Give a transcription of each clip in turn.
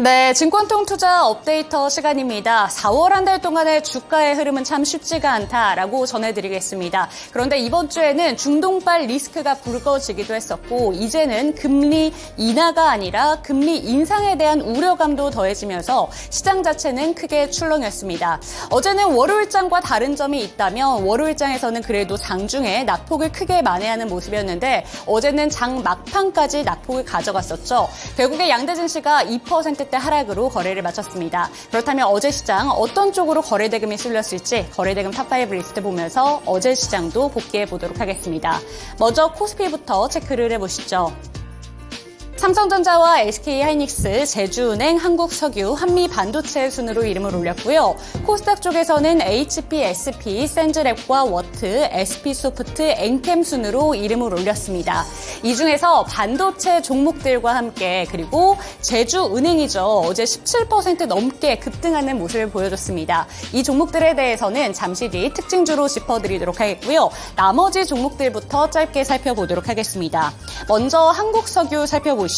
네, 증권통 투자 업데이터 시간입니다. 4월 한 달 동안의 주가의 흐름은 참 쉽지가 않다라고 전해드리겠습니다. 그런데 이번 주에는 중동발 리스크가 불거지기도 했었고 이제는 금리 인하가 아니라 금리 인상에 대한 우려감도 더해지면서 시장 자체는 크게 출렁였습니다. 어제는 월요일장과 다른 점이 있다면 월요일장에서는 그래도 장중에 낙폭을 크게 만회하는 모습이었는데 어제는 장 막판까지 낙폭을 가져갔었죠. 결국에 양대 증시가 2%대 하락으로 거래를 마쳤습니다. 그렇다면 어제 시장 어떤 쪽으로 거래대금이 쏠렸을지 거래대금 탑5 리스트 보면서 어제 시장도 복귀해 보도록 하겠습니다. 먼저 코스피부터 체크를 해보시죠. 삼성전자와 SK하이닉스, 제주은행, 한국석유, 한미반도체 순으로 이름을 올렸고요. 코스닥 쪽에서는 HP, SP, 센즈랩과 워트, SP소프트, 엔캠 순으로 이름을 올렸습니다. 이 중에서 반도체 종목들과 함께 그리고 제주은행이죠. 어제 17% 넘게 급등하는 모습을 보여줬습니다. 이 종목들에 대해서는 잠시 뒤 특징주로 짚어드리도록 하겠고요. 나머지 종목들부터 짧게 살펴보도록 하겠습니다. 먼저 한국석유 살펴보시죠.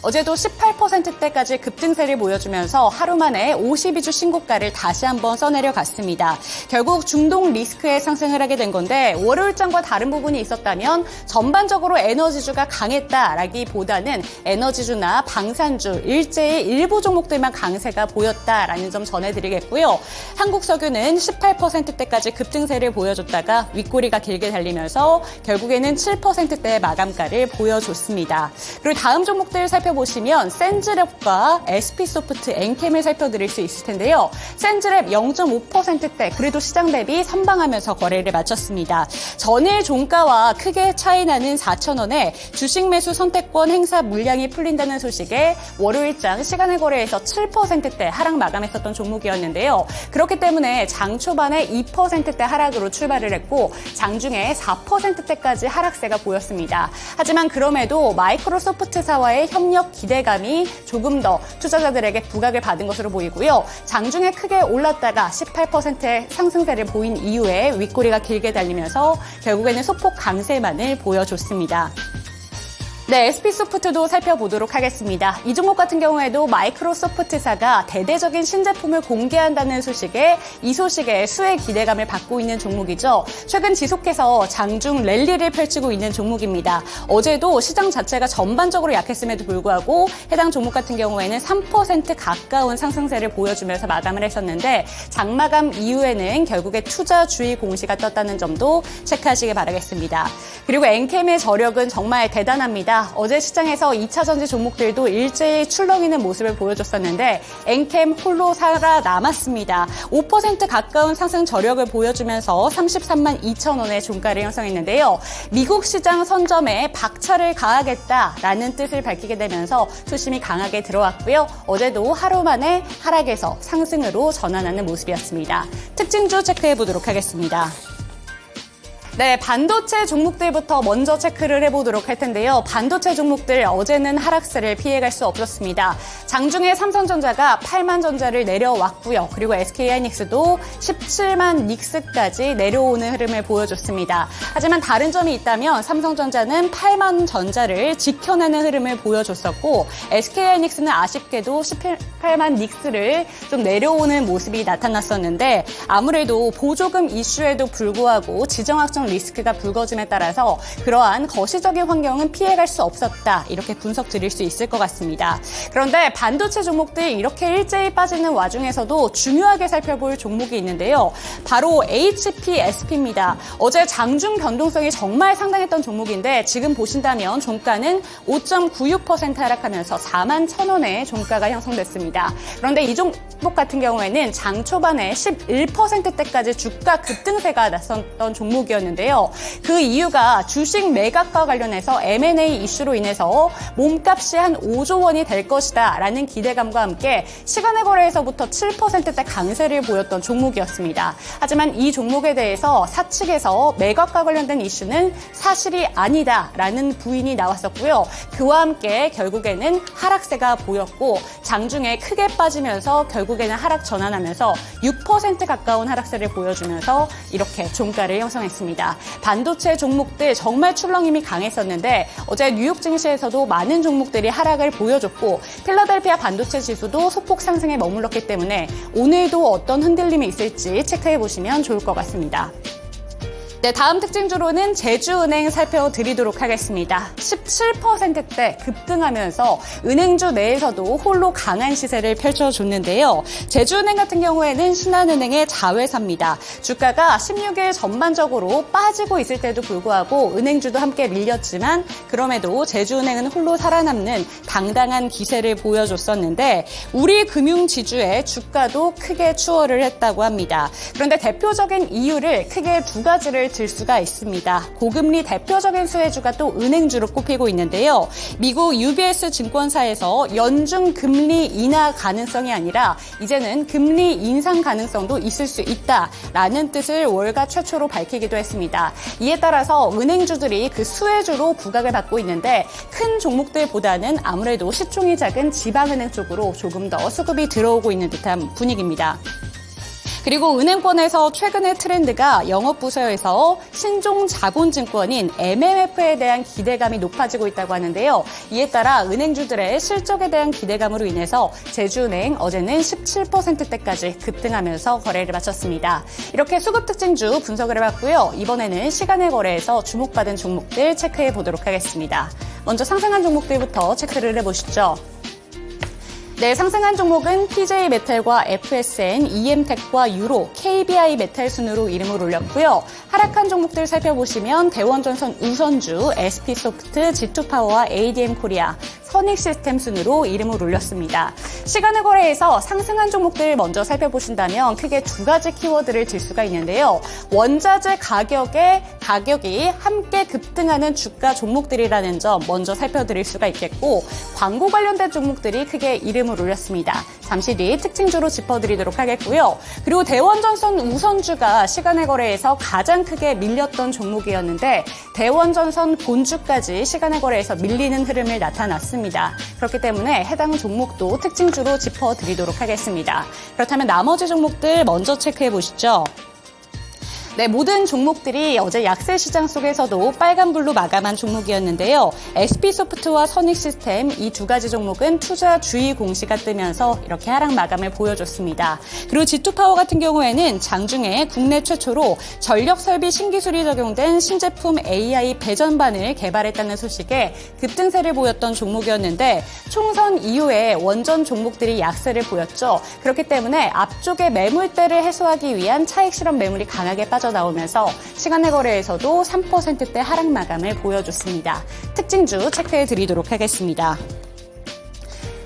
어제도 18%대까지 급등세를 보여주면서 하루 만에 52주 신고가를 다시 한번 써내려갔습니다. 결국 중동 리스크에 상승을 하게 된 건데 월요일장과 다른 부분이 있었다면 전반적으로 에너지주가 강했다라기보다는 에너지주나 방산주, 일제히 일부 종목들만 강세가 보였다라는 점 전해드리겠고요. 한국석유는 18%대까지 급등세를 보여줬다가 윗꼬리가 길게 달리면서 결국에는 7%대의 마감가를 보여줬습니다. 그리고 다음 종목들 살펴보시면 센즈랩과 SP소프트, 엔캠을 살펴드릴 수 있을 텐데요. 센즈랩 0.5%대 그래도 시장 대비 선방하면서 거래를 마쳤습니다. 전일 종가와 크게 차이 나는 4,000원에 주식 매수 선택권 행사 물량이 풀린다는 소식에 월요일장 시간의 거래에서 7%대 하락 마감했었던 종목이었는데요. 그렇기 때문에 장 초반에 2%대 하락으로 출발을 했고 장중에 4%대까지 하락세가 보였습니다. 하지만 그럼에도 마이크로소프트사와의 협력 기대감이 조금 더 투자자들에게 부각을 받은 것으로 보이고요. 장중에 크게 올랐다가 18%의 상승세를 보인 이후에 윗꼬리가 길게 달리면서 결국에는 소폭 강세만을 보여줬습니다. 네, SP소프트도 살펴보도록 하겠습니다. 이 종목 같은 경우에도 마이크로소프트사가 대대적인 신제품을 공개한다는 소식에 이 소식에 수혜 기대감을 받고 있는 종목이죠. 최근 지속해서 장중 랠리를 펼치고 있는 종목입니다. 어제도 시장 자체가 전반적으로 약했음에도 불구하고 해당 종목 같은 경우에는 3% 가까운 상승세를 보여주면서 마감을 했었는데 장마감 이후에는 결국에 투자주의 공시가 떴다는 점도 체크하시기 바라겠습니다. 그리고 엔캠의 저력은 정말 대단합니다. 어제 시장에서 2차 전지 종목들도 일제히 출렁이는 모습을 보여줬었는데 엔캠 홀로 살아남았습니다. 5% 가까운 상승 저력을 보여주면서 33만 2천 원의 종가를 형성했는데요. 미국 시장 선점에 박차를 가하겠다라는 뜻을 밝히게 되면서 수심이 강하게 들어왔고요. 어제도 하루 만에 하락에서 상승으로 전환하는 모습이었습니다. 특징주 체크해 보도록 하겠습니다. 네, 반도체 종목들부터 먼저 체크를 해보도록 할 텐데요. 반도체 종목들 어제는 하락세를 피해갈 수 없었습니다. 장중에 삼성전자가 8만 전자를 내려왔고요. 그리고 SK하이닉스도 17만 닉스까지 내려오는 흐름을 보여줬습니다. 하지만 다른 점이 있다면 삼성전자는 8만 전자를 지켜내는 흐름을 보여줬었고 SK하이닉스는 아쉽게도 18만 닉스를 좀 내려오는 모습이 나타났었는데 아무래도 보조금 이슈에도 불구하고 지정학적 리스크가 불거짐에 따라서 그러한 거시적인 환경은 피해갈 수 없었다. 이렇게 분석 드릴 수 있을 것 같습니다. 그런데 반도체 종목들 이렇게 일제히 빠지는 와중에서도 중요하게 살펴볼 종목이 있는데요. 바로 HPSP입니다. 어제 장중 변동성이 정말 상당했던 종목인데 지금 보신다면 종가는 5.96% 하락하면서 4만 1,000원의 종가가 형성됐습니다. 그런데 이 종목 같은 경우에는 장 초반에 11%대까지 주가 급등세가 났었던 종목이었는데요. 그 이유가 주식 매각과 관련해서 M&A 이슈로 인해서 몸값이 한 5조 원이 될 것이다 라는 기대감과 함께 시간의 거래에서부터 7%대 강세를 보였던 종목이었습니다. 하지만 이 종목에 대해서 사측에서 매각과 관련된 이슈는 사실이 아니다라는 부인이 나왔었고요. 그와 함께 결국에는 하락세가 보였고 장중에 크게 빠지면서 결국에는 하락 전환하면서 6% 가까운 하락세를 보여주면서 이렇게 종가를 형성했습니다. 있습니다. 반도체 종목들 정말 출렁임이 강했었는데 어제 뉴욕 증시에서도 많은 종목들이 하락을 보여줬고 필라델피아 반도체 지수도 소폭 상승에 머물렀기 때문에 오늘도 어떤 흔들림이 있을지 체크해 보시면 좋을 것 같습니다. 네, 다음 특징주로는 제주은행 살펴드리도록 하겠습니다. 17%대 급등하면서 은행주 내에서도 홀로 강한 시세를 펼쳐줬는데요. 제주은행 같은 경우에는 신한은행의 자회사입니다. 주가가 16일 전반적으로 빠지고 있을 때도 불구하고 은행주도 함께 밀렸지만 그럼에도 제주은행은 홀로 살아남는 당당한 기세를 보여줬었는데 우리 금융지주의 주가도 크게 추월을 했다고 합니다. 그런데 대표적인 이유를 크게 두 가지를 들 수가 있습니다. 고금리 대표적인 수혜주가 또 은행주로 꼽히고 있는데요. 미국 UBS 증권사에서 연중 금리 인하 가능성이 아니라 이제는 금리 인상 가능성도 있을 수 있다라는 뜻을 월가 최초로 밝히기도 했습니다. 이에 따라서 은행주들이 그 수혜주로 부각을 받고 있는데 큰 종목들보다는 아무래도 시총이 작은 지방은행 쪽으로 조금 더 수급이 들어오고 있는 듯한 분위기입니다. 그리고 은행권에서 최근의 트렌드가 영업부서에서 신종자본증권인 MMF에 대한 기대감이 높아지고 있다고 하는데요. 이에 따라 은행주들의 실적에 대한 기대감으로 인해서 제주은행 어제는 17%대까지 급등하면서 거래를 마쳤습니다. 이렇게 수급 특징주 분석을 해봤고요. 이번에는 시간의 거래에서 주목받은 종목들 체크해 보도록 하겠습니다. 먼저 상승한 종목들부터 체크를 해보시죠. 네, 상승한 종목은 PJ메탈과 FSN, EM텍과 유로, KBI 메탈 순으로 이름을 올렸고요. 하락한 종목들 살펴보시면 대원전선 우선주, SP소프트, G2파워와 ADM코리아, 선익시스템 순으로 이름을 올렸습니다. 시간의 거래에서 상승한 종목들 먼저 살펴보신다면 크게 두 가지 키워드를 들 수가 있는데요. 원자재 가격이 함께 급등하는 주가 종목들이라는 점 먼저 살펴드릴 수가 있겠고 광고 관련된 종목들이 크게 이름을 올렸습니다. 잠시 뒤 특징주로 짚어드리도록 하겠고요. 그리고 대원전선 우선주가 시간의 거래에서 가장 크게 밀렸던 종목이었는데 대원전선 본주까지 시간의 거래에서 밀리는 흐름을 나타났습니다. 그렇기 때문에 해당 종목도 특징주로 짚어드리도록 하겠습니다. 그렇다면 나머지 종목들 먼저 체크해 보시죠. 네, 모든 종목들이 어제 약세 시장 속에서도 빨간불로 마감한 종목이었는데요. SP소프트와 선익시스템 이 두 가지 종목은 투자 주의 공시가 뜨면서 이렇게 하락 마감을 보여줬습니다. 그리고 G2파워 같은 경우에는 장중에 국내 최초로 전력설비 신기술이 적용된 신제품 AI 배전반을 개발했다는 소식에 급등세를 보였던 종목이었는데 총선 이후에 원전 종목들이 약세를 보였죠. 그렇기 때문에 앞쪽의 매물대를 해소하기 위한 차익 실현 매물이 강하게 빠져나오면서 시간의 거래에서도 3%대 하락 마감을 보여줬습니다. 특징주 체크해 드리도록 하겠습니다.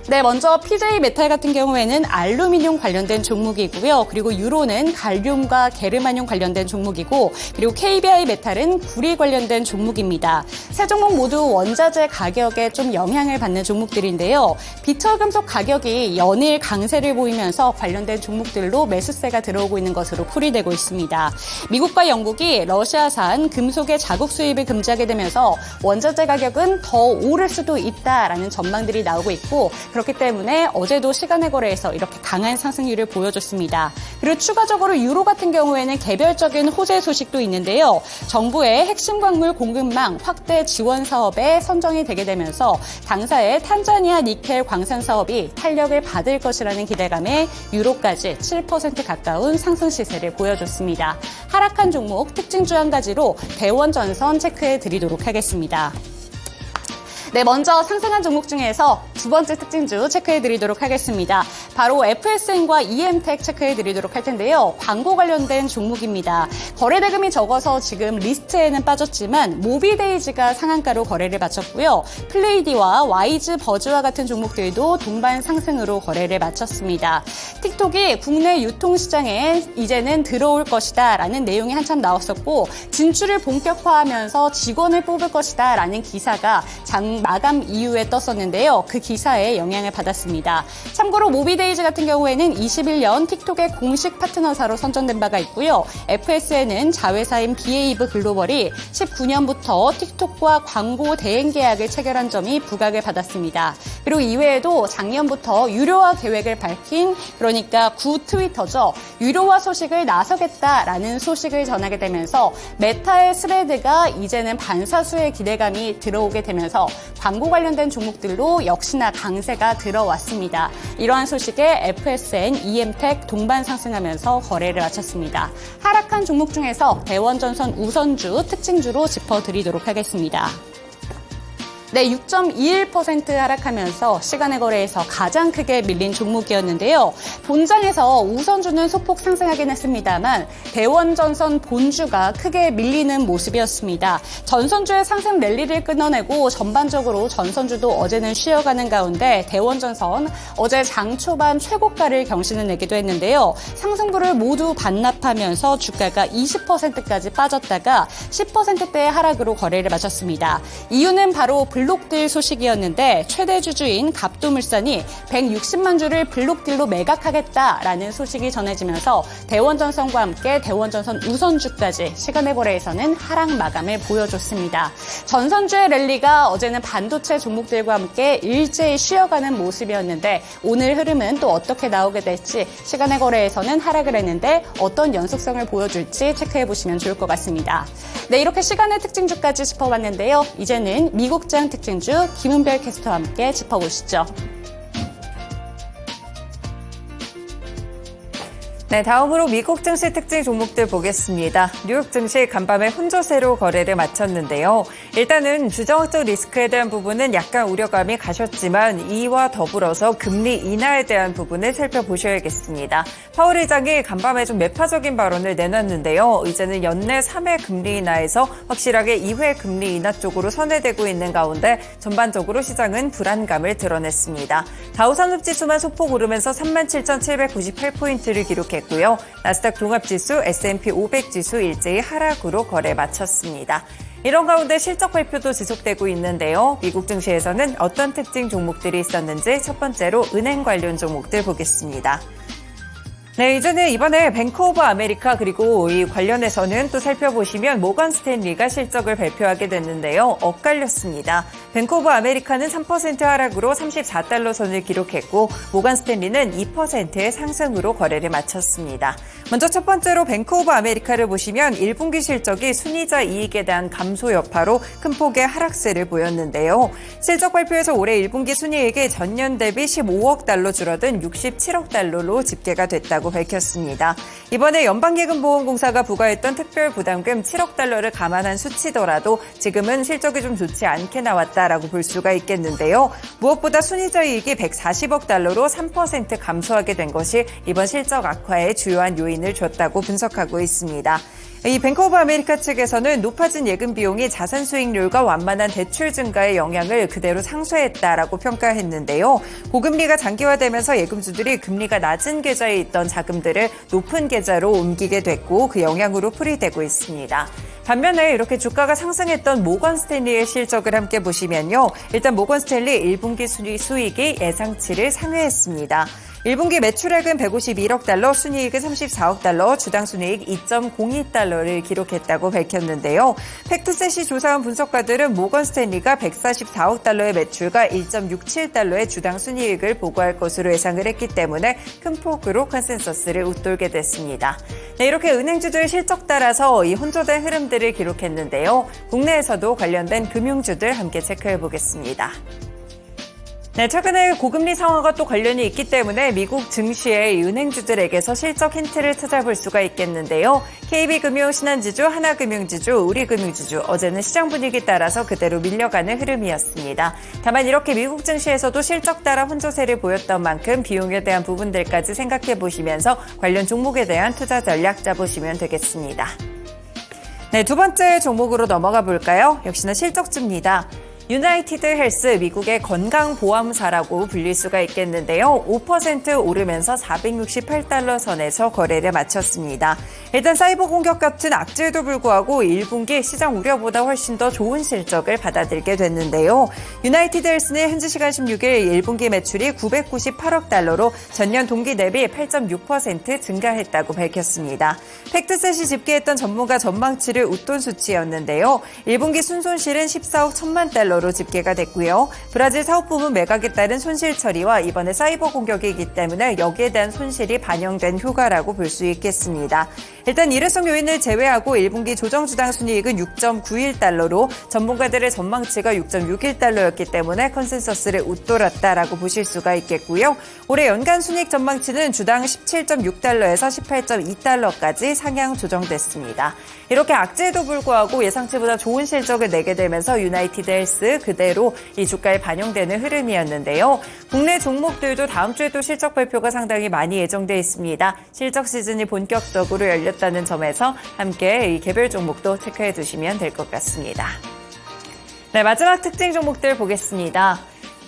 네, 먼저 PJ메탈 같은 경우에는 알루미늄 관련된 종목이고요. 그리고 유로는 갈륨과 게르마늄 관련된 종목이고 그리고 KBI 메탈은 구리 관련된 종목입니다. 세 종목 모두 원자재 가격에 좀 영향을 받는 종목들인데요. 비철금속 가격이 연일 강세를 보이면서 관련된 종목들로 매수세가 들어오고 있는 것으로 풀이되고 있습니다. 미국과 영국이 러시아산 금속의 자국 수입을 금지하게 되면서 원자재 가격은 더 오를 수도 있다라는 전망들이 나오고 있고 그렇기 때문에 어제도 시간의 거래에서 이렇게 강한 상승률을 보여줬습니다. 그리고 추가적으로 유로 같은 경우에는 개별적인 호재 소식도 있는데요. 정부의 핵심 광물 공급망 확대 지원 사업에 선정이 되게 되면서 당사의 탄자니아 니켈 광산 사업이 탄력을 받을 것이라는 기대감에 유로까지 7% 가까운 상승 시세를 보여줬습니다. 하락한 종목 특징주 한 가지로 대원전선 체크해 드리도록 하겠습니다. 네, 먼저 상승한 종목 중에서 두 번째 특징주 체크해 드리도록 하겠습니다. 바로 FSN과 EM텍 체크해 드리도록 할 텐데요. 광고 관련된 종목입니다. 거래 대금이 적어서 지금 리스트에는 빠졌지만 모비데이즈가 상한가로 거래를 마쳤고요. 플레이디와 와이즈 버즈와 같은 종목들도 동반 상승으로 거래를 마쳤습니다. 틱톡이 국내 유통시장에 이제는 들어올 것이다 라는 내용이 한참 나왔었고 진출을 본격화하면서 직원을 뽑을 것이다 라는 기사가 마감 이후에 떴었는데요. 그 기사에 영향을 받았습니다. 참고로 모비데이즈 같은 경우에는 21년 틱톡의 공식 파트너사로 선정된 바가 있고요. FSN은 자회사인 비에이브 글로벌이 19년부터 틱톡과 광고 대행 계약을 체결한 점이 부각을 받았습니다. 그리고 이외에도 작년부터 유료화 계획을 밝힌 그러니까 구 트위터죠. 유료화 소식을 나서겠다라는 소식을 전하게 되면서 메타의 스레드가 이제는 반사수의 기대감이 들어오게 되면서 광고 관련된 종목들로 역시나 강세가 들어왔습니다. 이러한 소식에 FSN, EM텍 동반 상승하면서 거래를 마쳤습니다. 하락한 종목 중에서 대원전선 우선주, 특징주로 짚어드리도록 하겠습니다. 네, 6.21% 하락하면서 시간의 거래에서 가장 크게 밀린 종목이었는데요. 본장에서 우선주는 소폭 상승하긴 했습니다만 대원전선 본주가 크게 밀리는 모습이었습니다. 전선주의 상승 랠리를 끊어내고 전반적으로 전선주도 어제는 쉬어가는 가운데 대원전선 어제 장 초반 최고가를 경신을 내기도 했는데요. 상승부를 모두 반납하면서 주가가 20%까지 빠졌다가 10%대의 하락으로 거래를 마쳤습니다. 이유는 바로 블록딜 소식이었는데 최대 주주인 갑도물산이 160만 주를 블록딜로 매각하겠다라는 소식이 전해지면서 대원전선과 함께 대원전선 우선주까지 시간의 거래에서는 하락 마감을 보여줬습니다. 전선주의 랠리가 어제는 반도체 종목들과 함께 일제히 쉬어가는 모습이었는데 오늘 흐름은 또 어떻게 나오게 될지 시간의 거래에서는 하락을 했는데 어떤 연속성을 보여줄지 체크해보시면 좋을 것 같습니다. 네, 이렇게 시간의 특징주까지 짚어봤는데요. 이제는 미국장 특징주 김은별 캐스터와 함께 짚어보시죠. 네, 다음으로 미국 증시 특징 종목들 보겠습니다. 뉴욕 증시 간밤에 혼조세로 거래를 마쳤는데요. 일단은 주정학적 리스크에 대한 부분은 약간 우려감이 가셨지만 이와 더불어서 금리 인하에 대한 부분을 살펴보셔야겠습니다. 파월 의장이 간밤에 좀 매파적인 발언을 내놨는데요. 이제는 연내 3회 금리 인하에서 확실하게 2회 금리 인하 쪽으로 선회되고 있는 가운데 전반적으로 시장은 불안감을 드러냈습니다. 다우산업지수만 소폭 오르면서 37,798포인트를 기록했고 고요. 나스닥 종합지수, S&P 500지수 일제히 하락으로 거래 마쳤습니다. 이런 가운데 실적 발표도 지속되고 있는데요. 미국 증시에서는 어떤 특징 종목들이 있었는지 첫 번째로 은행 관련 종목들 보겠습니다. 네, 이제는 이번에 뱅크 오브 아메리카 그리고 이 관련해서는 또 살펴보시면 모건 스탠리가 실적을 발표하게 됐는데요. 엇갈렸습니다. 뱅크 오브 아메리카는 3% 하락으로 34달러 선을 기록했고 모건 스탠리는 2%의 상승으로 거래를 마쳤습니다. 먼저 첫 번째로 뱅크 오브 아메리카를 보시면 1분기 실적이 순이자 이익에 대한 감소 여파로 큰 폭의 하락세를 보였는데요. 실적 발표에서 올해 1분기 순이익이 전년 대비 15억 달러 줄어든 67억 달러로 집계가 됐다고 밝혔습니다. 이번에 연방예금보험공사가 부과했던 특별부담금 7억 달러를 감안한 수치더라도 지금은 실적이 좀 좋지 않게 나왔다라고 볼 수가 있겠는데요. 무엇보다 순이자 이익이 140억 달러로 3% 감소하게 된 것이 이번 실적 악화의 주요한 요인을 줬다고 분석하고 있습니다. 이 뱅크 오브 아메리카 측에서는 높아진 예금 비용이 자산 수익률과 완만한 대출 증가의 영향을 그대로 상쇄했다라고 평가했는데요. 고금리가 장기화되면서 예금주들이 금리가 낮은 계좌에 있던 자금들을 높은 계좌로 옮기게 됐고 그 영향으로 풀이되고 있습니다. 반면에 이렇게 주가가 상승했던 모건 스탠리의 실적을 함께 보시면요. 일단 모건 스탠리 1분기 수익이 예상치를 상회했습니다. 1분기 매출액은 151억 달러, 순이익은 34억 달러, 주당 순이익 2.02달러를 기록했다고 밝혔는데요. 팩트셋이 조사한 분석가들은 모건 스탠리가 144억 달러의 매출과 1.67달러의 주당 순이익을 보고할 것으로 예상을 했기 때문에 큰 폭으로 컨센서스를 웃돌게 됐습니다. 네, 이렇게 은행주들 실적 따라서 이 혼조된 흐름들을 기록했는데요. 국내에서도 관련된 금융주들 함께 체크해 보겠습니다. 네, 최근에 고금리 상황과 또 관련이 있기 때문에 미국 증시의 은행주들에게서 실적 힌트를 찾아볼 수가 있겠는데요. KB금융, 신한지주, 하나금융지주, 우리금융지주 어제는 시장 분위기 따라서 그대로 밀려가는 흐름이었습니다. 다만 이렇게 미국 증시에서도 실적 따라 혼조세를 보였던 만큼 비용에 대한 부분들까지 생각해 보시면서 관련 종목에 대한 투자 전략 짜보시면 되겠습니다. 네, 두 번째 종목으로 넘어가 볼까요? 역시나 실적주입니다. 유나이티드 헬스, 미국의 건강보험사라고 불릴 수가 있겠는데요. 5% 오르면서 468달러 선에서 거래를 마쳤습니다. 일단 사이버 공격 같은 악재에도 불구하고 1분기 시장 우려보다 훨씬 더 좋은 실적을 받아들게 됐는데요. 유나이티드 헬스는 현지 시간 16일 1분기 매출이 998억 달러로 전년 동기 대비 8.6% 증가했다고 밝혔습니다. 팩트셋이 집계했던 전문가 전망치를 웃돈 수치였는데요. 1분기 순손실은 14억 1천만 달러로 집계가 됐고요. 브라질 사업 부문 매각에 따른 손실 처리와 이번에 사이버 공격이기 때문에 여기에 대한 손실이 반영된 효과라고 볼 수 있겠습니다. 일단 일회성 요인을 제외하고 1분기 조정주당 순이익은 6.91달러로 전문가들의 전망치가 6.61달러였기 때문에 컨센서스를 웃돌았다라고 보실 수가 있겠고요. 올해 연간 순이익 전망치는 주당 17.6달러에서 18.2달러까지 상향 조정됐습니다. 이렇게 악재에도 불구하고 예상치보다 좋은 실적을 내게 되면서 유나이티드 헬스 그대로 이 주가에 반영되는 흐름이었는데요. 국내 종목들도 다음 주에도 실적 발표가 상당히 많이 예정돼 있습니다. 실적 시즌이 본격적으로 열렸다는 점에서 함께 이 개별 종목도 체크해 두시면 될 것 같습니다. 네, 마지막 특징 종목들 보겠습니다.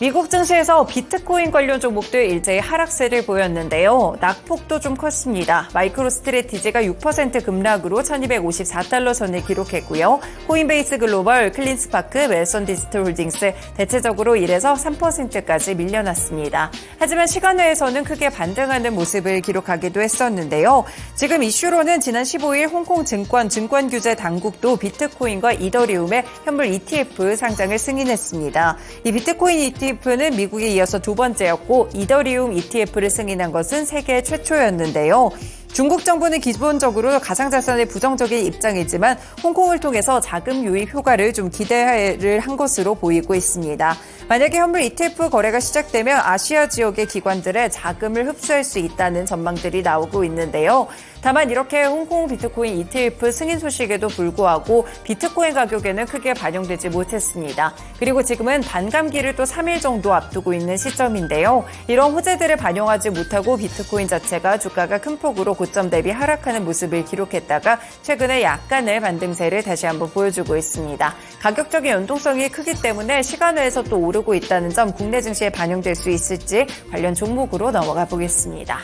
미국 증시에서 비트코인 관련 종목들 일제히 하락세를 보였는데요. 낙폭도 좀 컸습니다. 마이크로 스트래티지가 6% 급락으로 1254달러 선을 기록했고요. 코인베이스 글로벌, 클린스파크, 멜선 디지털 홀딩스 대체적으로 1에서 3%까지 밀려났습니다. 하지만 시간외에서는 크게 반등하는 모습을 기록하기도 했었는데요. 지금 이슈로는 지난 15일 홍콩 증권규제 당국도 비트코인과 이더리움의 현물 ETF 상장을 승인했습니다. 이 비트코인 ETF는 미국에 이어서 두 번째였고 이더리움 ETF를 승인한 것은 세계 최초였는데요. 중국 정부는 기본적으로 가상자산의 부정적인 입장이지만 홍콩을 통해서 자금 유입 효과를 좀 기대를 한 것으로 보이고 있습니다. 만약에 현물 ETF 거래가 시작되면 아시아 지역의 기관들의 자금을 흡수할 수 있다는 전망들이 나오고 있는데요. 다만 이렇게 홍콩 비트코인 ETF 승인 소식에도 불구하고 비트코인 가격에는 크게 반영되지 못했습니다. 그리고 지금은 반감기를 또 3일 정도 앞두고 있는 시점인데요. 이런 호재들을 반영하지 못하고 비트코인 자체가 주가가 큰 폭으로 고점 대비 하락하는 모습을 기록했다가 최근에 약간의 반등세를 다시 한번 보여주고 있습니다. 가격적인 연동성이 크기 때문에 시간외에서 또 오르고 있다는 점 국내 증시에 반영될 수 있을지 관련 종목으로 넘어가 보겠습니다.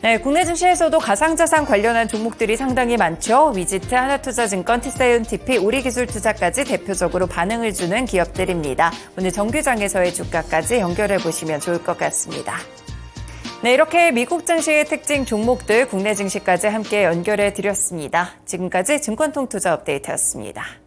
네, 국내 증시에서도 가상자산 관련한 종목들이 상당히 많죠. 위지트, 하나투자증권, 티사이언티피, 우리기술투자까지 대표적으로 반응을 주는 기업들입니다. 오늘 정규장에서의 주가까지 연결해 보시면 좋을 것 같습니다. 네, 이렇게 미국 증시의 특징 종목들 국내 증시까지 함께 연결해 드렸습니다. 지금까지 증권통투자 업데이트였습니다.